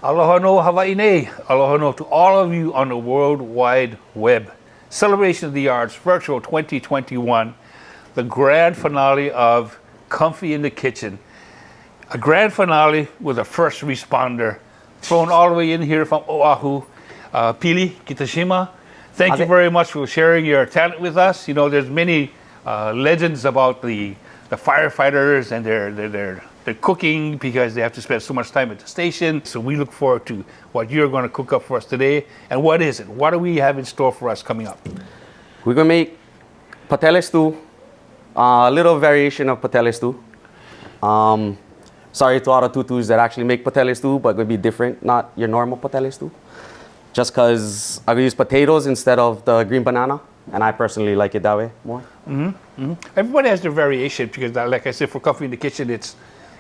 Aloha no Hawaii nei. Aloha no to all of you on the World Wide Web. Celebration of the Arts Virtual 2021, the grand finale of Comfy in the Kitchen. A grand finale with a first responder flown all the way in here from Oahu, Pili Kitishima. Thank you very much for sharing your talent with us. You know, there's many legends about the firefighters and their cooking because they have to spend so much time at the station. So we look forward to what you're going to cook up for us today. And what is it? What do we have in store for us coming up? We're going to make patele stew, a little variation of patele stew. Sorry to all the tutus that actually make patele stew, but it would be different, not your normal patele stew. Just because I use potatoes instead of the green banana, and I personally like it that way more. Everybody has their variation because, like I said, for Comfy in the Kitchen, it's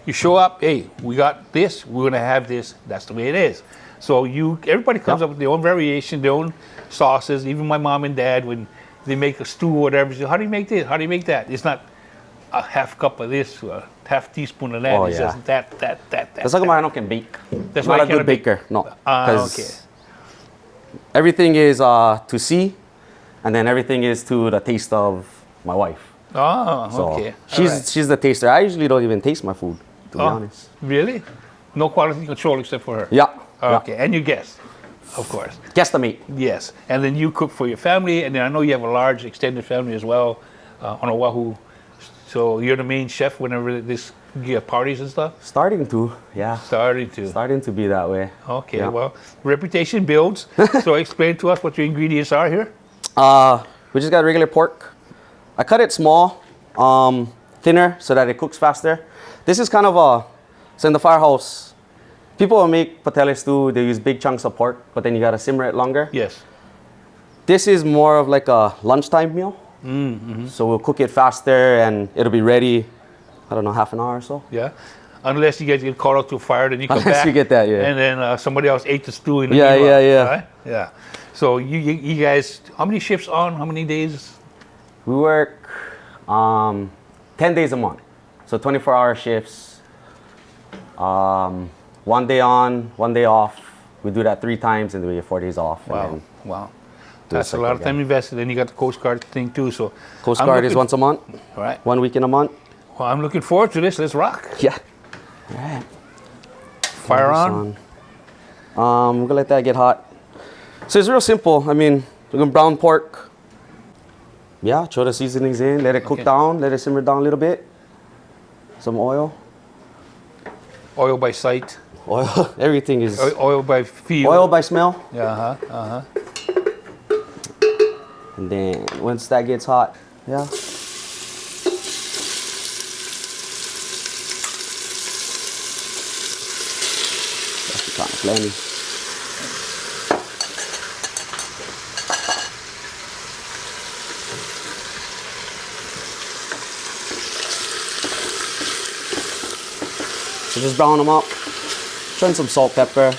you show up, hey, we got this, we're going to have this, that's the way it is. So everybody comes up with their own variation, their own sauces. Even my mom and dad, when they make a stew or whatever, say, how do you make this? How do you make that? It's not a half cup of this, or a half teaspoon of that. Oh, it's yeah. just that. That's like why I don't can bake. That's I'm why not a good baker, no. Okay. Everything is to see, and then everything is to the taste of my wife. Oh, So okay. she's the taster. I usually don't even taste my food, to be honest. Really? No quality control except for her? Yeah. Okay, and you guess, of course. Guesstimate. Yes, and then you cook for your family, and then I know you have a large extended family as well on Oahu. So you're the main chef whenever you have parties and stuff? Starting to, yeah. Starting to be that way. Okay, Yeah. well, reputation builds. So explain to us what your ingredients are here. We just got regular pork. I cut it small, thinner, so that it cooks faster. This is kind of so in the firehouse, people will make patele stew, they use big chunks of pork, but then you gotta simmer it longer. Yes. This is more of like a lunchtime meal. So we'll cook it faster and it'll be ready, I don't know, half an hour or so. Yeah. Unless you get called out to a fire, then you come Unless back. you get that, yeah. And then somebody else ate the stew in the Yeah, meanwhile, yeah. right? Yeah. So you guys, how many shifts on? How many days? We work 10 days a month. So 24-hour shifts. 1 day on, 1 day off. We do that 3 times and then we get 4 days off. Wow. And then Wow. do That's it a lot of again. time invested. Then you got the Coast Guard thing too. So Coast I'm Guard is looking- once a month, All right. 1 week in a month. Well, I'm looking forward to this. Let's rock. Yeah. All right. Fire on. We're gonna let that get hot. So it's real simple. I mean, we're gonna brown pork. Yeah, throw the seasonings in, let it cook Okay. down, let it simmer down a little bit. Some oil. Oil by sight. Oil, everything is Oil by feel. oil by smell. Yeah. Uh-huh. And then once that gets hot, yeah. That's kind of plenty. So just brown them up. Throw in some salt, pepper.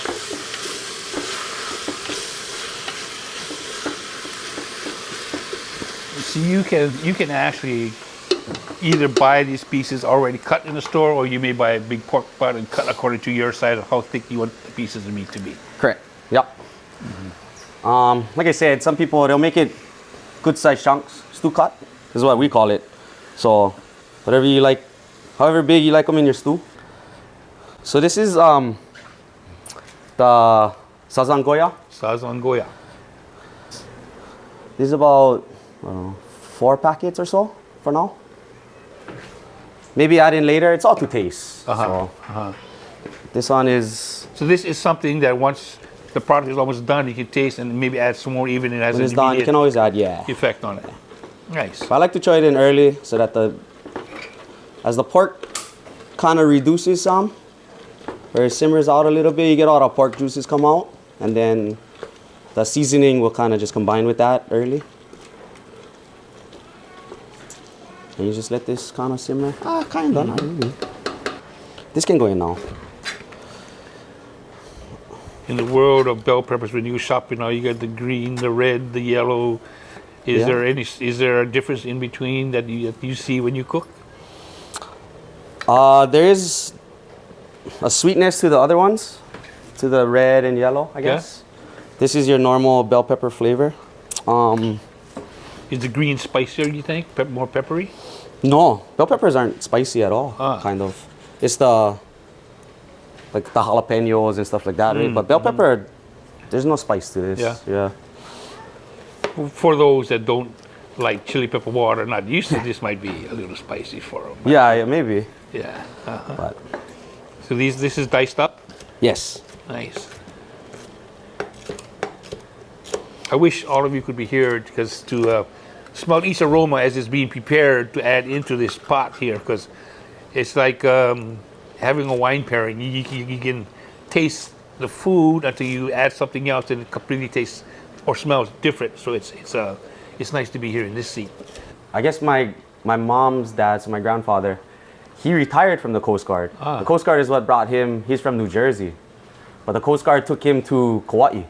So you can actually either buy these pieces already cut in the store, or you may buy a big pork butt and cut according to your size of how thick you want the pieces of meat to be. Correct. Yep. Like I said, some people they'll make it good sized chunks, stew cut is what we call it. So whatever you like, however big you like them in your stew. So this is the sazangoya. Sazangoya. This is about I don't know, 4 packets or so for now. Maybe add in later. It's all to taste. So this one is So this is something that once the product is almost done, you can taste and maybe add some more even as when an it's done. You immediate can always add effect on it. Nice. But I like to throw it in early so that as the pork kind of reduces some, or it simmers out a little bit, you get all the pork juices come out, and then the seasoning will kind of just combine with that early. And you just let this kind of simmer. Kind of, not really. This can go in now. In the world of bell peppers, when you shop, you got the green, the red, the yellow. Is there a difference in between that you see when you cook? There is a sweetness to the other ones, to the red and yellow, I guess. This is your normal bell pepper flavor. Is the green spicier, you think? More peppery? No, bell peppers aren't spicy at all, kind of. It's the jalapenos and stuff like that, right? But bell pepper, there's no spice to this. Yeah. For those that don't like chili pepper water, not used to this, might be a little spicy for them. Yeah, maybe. Yeah. But So this is diced up? yes. Nice. I wish all of you could be here because to smell each aroma as it's being prepared to add into this pot here, because it's like having a wine pairing. You can taste the food until you add something else and it completely tastes or smells different. So it's nice to be here in this seat. I guess my mom's dad, so my grandfather, he retired from the Coast Guard. The Coast Guard is what brought him. He's from New Jersey, but the Coast Guard took him to Kauai.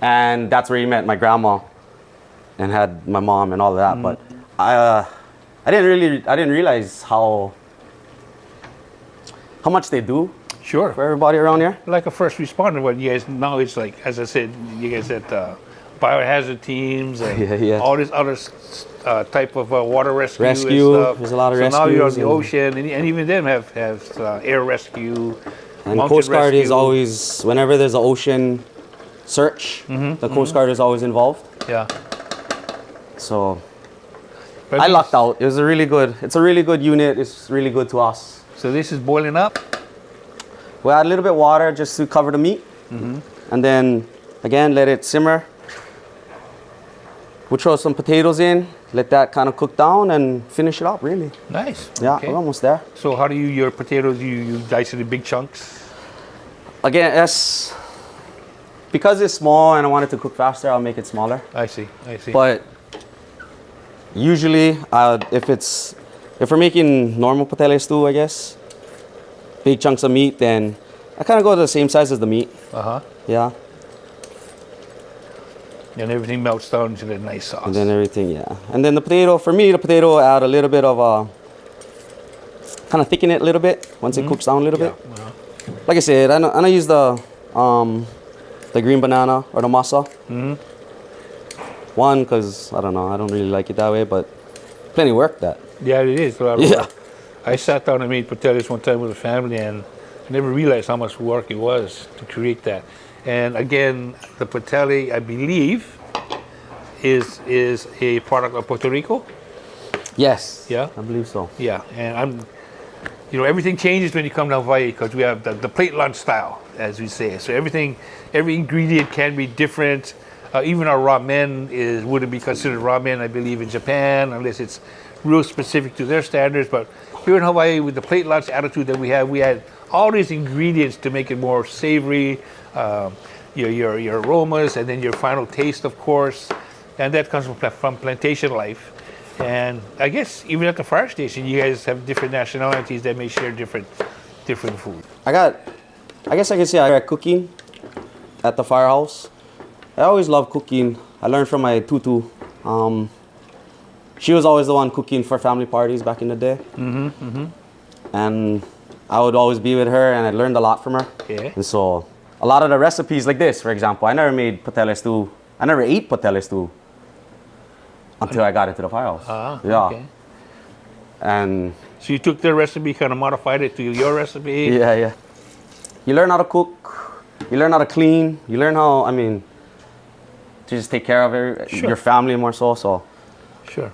And that's where he met my grandma and had my mom and all of that. But I didn't realize how much they do Sure. for everybody around here. Like a first responder, what you guys now it's like, as I said, you guys had biohazard teams and all this other type of water rescue. And stuff. There's a lot of so rescues. Now you're on the ocean, and even them have air rescue. And mountain Coast Guard is rescue. always, whenever there's an ocean search, the Coast Guard is always involved. Yeah. So But I these- lucked out. It's a really good unit. It's really good to us. So this is boiling up. We add a little bit of water just to cover the meat. And then, again, let it simmer. We'll throw some potatoes in, let that kind of cook down and finish it up, really. Nice. Yeah, Okay. we're almost there. So how do your potatoes, you dice it in big chunks? Again, because it's small and I want it to cook faster, I'll make it smaller. I see. But usually, if we're making normal patele stew, I guess, big chunks of meat, then I kind of go to the same size as the meat. Yeah. And everything melts down into the nice sauce. And then everything, yeah. And then the potato, for me, the potato, I add a little bit of kind of thicken it a little bit once it cooks down a little bit. Like I said, I don't use the green banana or the masa. One, because I don't know, I don't really like it that way, but plenty of work that. Yeah, it is a lot of work. I sat down and made potatoes one time with a family, and I never realized how much work it was to create that. And again, the patele, I believe, is a product of Puerto Rico. Yes. Yeah? I believe so. Yeah, and everything changes when you come to Hawaii because we have the plate lunch style, as we say. So every ingredient can be different. Even our ramen wouldn't be considered ramen, I believe, in Japan, unless it's real specific to their standards. But here in Hawaii, with the plate lunch attitude that we had all these ingredients to make it more savory, your aromas, and then your final taste, of course. And that comes from plantation life. And I guess even at the fire station, you guys have different nationalities that may share different food. I guess I can say I got cooking at the firehouse. I always loved cooking. I learned from my tutu. She was always the one cooking for family parties back in the day. And I would always be with her, and I learned a lot from her. Okay. And so a lot of the recipes, like this, for example, I never made patele stew. I never ate patele stew until I got into the firehouse. Yeah. Okay. And So you took their recipe, kind of modified it to your recipe. yeah. You learn how to cook. You learn how to clean. You learn how, to just take care of your family more so. Sure.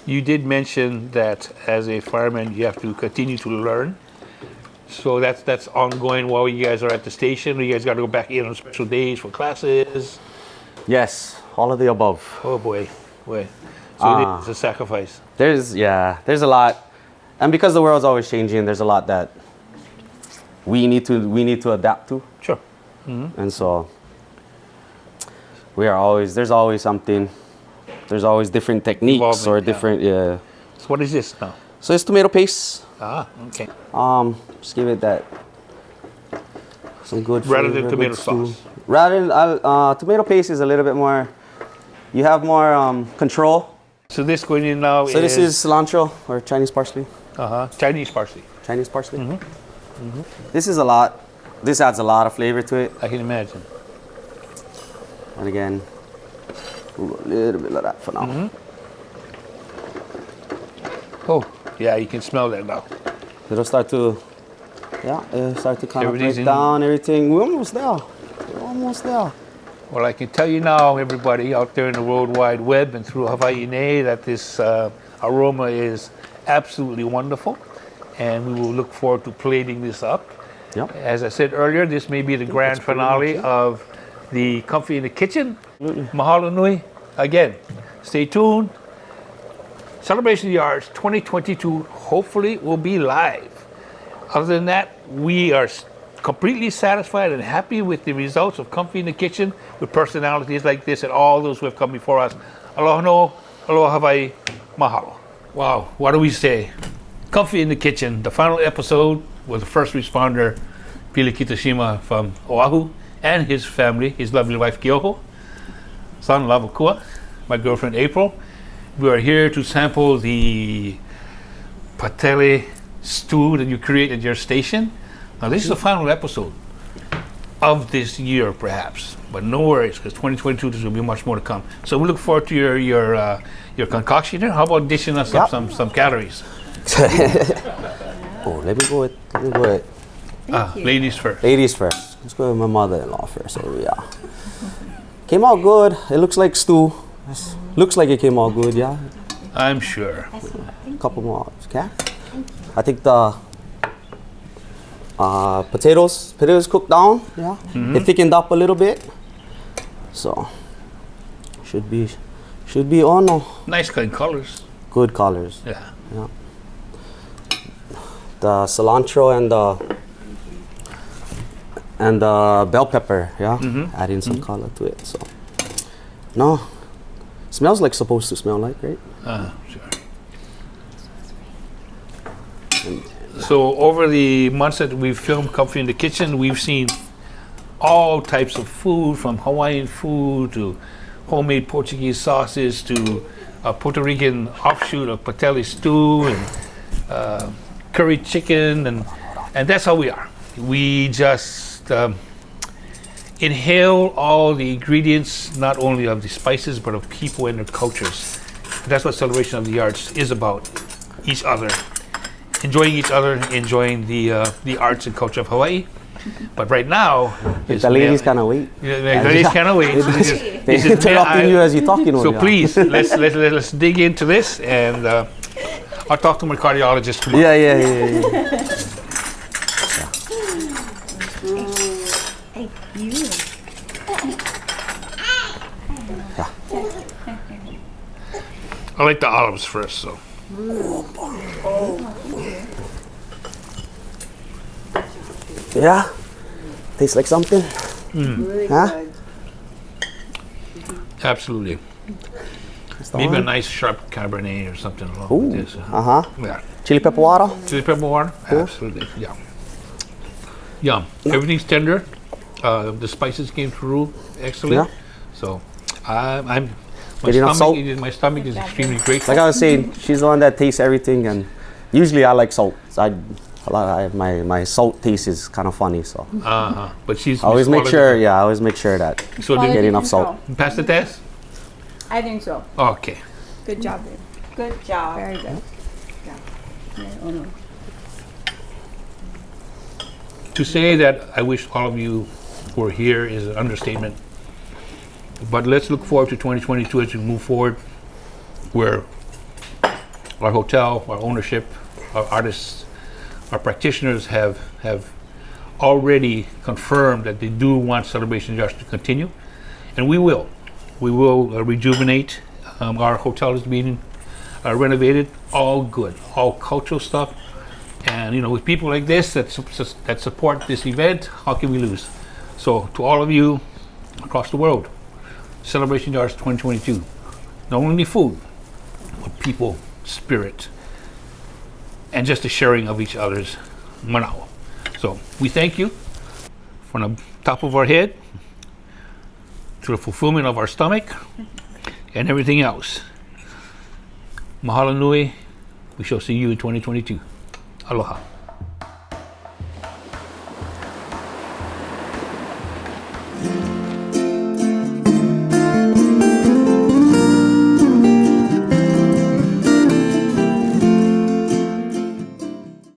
You did mention that as a fireman, you have to continue to learn. So that's ongoing while you guys are at the station. You guys got to go back in on special days for classes. Yes, all of the above. Oh boy. So it's a sacrifice. There's a lot. And because the world's always changing, there's a lot that we need to adapt to. Sure. And so there's always something. There's always different techniques Involvement, or different, So what is this now? So it's tomato paste. Okay. Just give it some good Rather than flavor, tomato good stew. sauce. Rather than tomato paste is a little bit more. You have more control. So this going in now So this is cilantro or Chinese parsley. Chinese parsley. Chinese parsley. This is a lot. This adds a lot of flavor to it. I can imagine. And again, ooh, a little bit of that for now. Oh, yeah, you can smell that now. It'll start to, it'll start to kind of Everything's break in- down everything. We're almost there. We're almost there. Well, I can tell you now, everybody out there in the World Wide Web and through Hawaii, that this aroma is absolutely wonderful, and we will look forward to plating this up. Yep. As I said earlier, this may be the grand finale of the Comfy in the Kitchen. Mahalo nui. Again, stay tuned. Celebration of the Arts 2022 hopefully will be live. Other than that, we are completely satisfied and happy with the results of Comfy in the Kitchen with personalities like this and all those who have come before us. Aloha no, aloha Hawaii, mahalo. Wow, what do we say? Comfy in the Kitchen, the final episode with the first responder, Pili Kitishima from Oahu, and his family, his lovely wife Kyoho, son Lavakua, my girlfriend April. We are here to sample the patele stew that you create at your station. Now this is the final episode of this year, perhaps, but no worries, because 2022 there's going to be much more to come. So we look forward to your concoction here. How about dishing us up some calories? Oh, let me go with. Ladies first. Ladies first. Let's go with my mother-in-law first. Here we are. Came out good. It looks like stew. Looks like it came out good, yeah. I'm sure. A couple more, okay? I think the potatoes cooked down, yeah. It thickened up a little bit, so should be on. Nice clean colors. Good colors. Yeah. Yeah. The cilantro and the bell pepper, yeah, adding some color to it. So, no, smells like supposed to smell like, right? Sure. So over the months that we've filmed Comfy in the Kitchen, we've seen all types of food, from Hawaiian food to homemade Portuguese sauces to a Puerto Rican offshoot of patele stew and curry chicken, and that's how we are. We just inhale all the ingredients, not only of the spices, but of people and their cultures. That's what Celebration of the Arts is about, each other. Enjoying each other, enjoying the arts and culture of Hawaii. But right now, The ladies kind of wait. the ladies cannot wait. They interrupting you as you're talking. So please, let's dig into this, and I'll talk to my cardiologist tomorrow. Yeah. Hey, you. I like the olives first, so. Yeah, tastes like something. Really Huh? good. Absolutely. That's the Maybe a one. nice sharp Cabernet or something along Ooh, with this. Yeah. Chili pepper water. Chili pepper water? Absolutely. Yum. Yum. Everything's tender. The spices came through excellent. Yeah. So I'm Get enough salt? my stomach is extremely grateful. Like I was saying, she's the one that tastes everything, and usually I like salt. So my salt taste is kind of funny, so But she's I always make quality- sure. Yeah, I always make sure that So Quality did get enough control. salt. pass the test? I think so. Okay. Good job, babe. Good job. Very good. Oh, no. To say that I wish all of you were here is an understatement. But let's look forward to 2022 as we move forward, where our hotel, our ownership, our artists, our practitioners have already confirmed that they do want Celebration of the Arts to continue, and we will. We will rejuvenate. Our hotel is being renovated. All good, all cultural stuff, and with people like this that support this event, how can we lose? So to all of you across the world, Celebration of the Arts 2022. Not only food, but people, spirit, and just the sharing of each other's manawa. So we thank you from the top of our head to the fulfillment of our stomach and everything else. Mahalo nui. We shall see you in 2022. Aloha.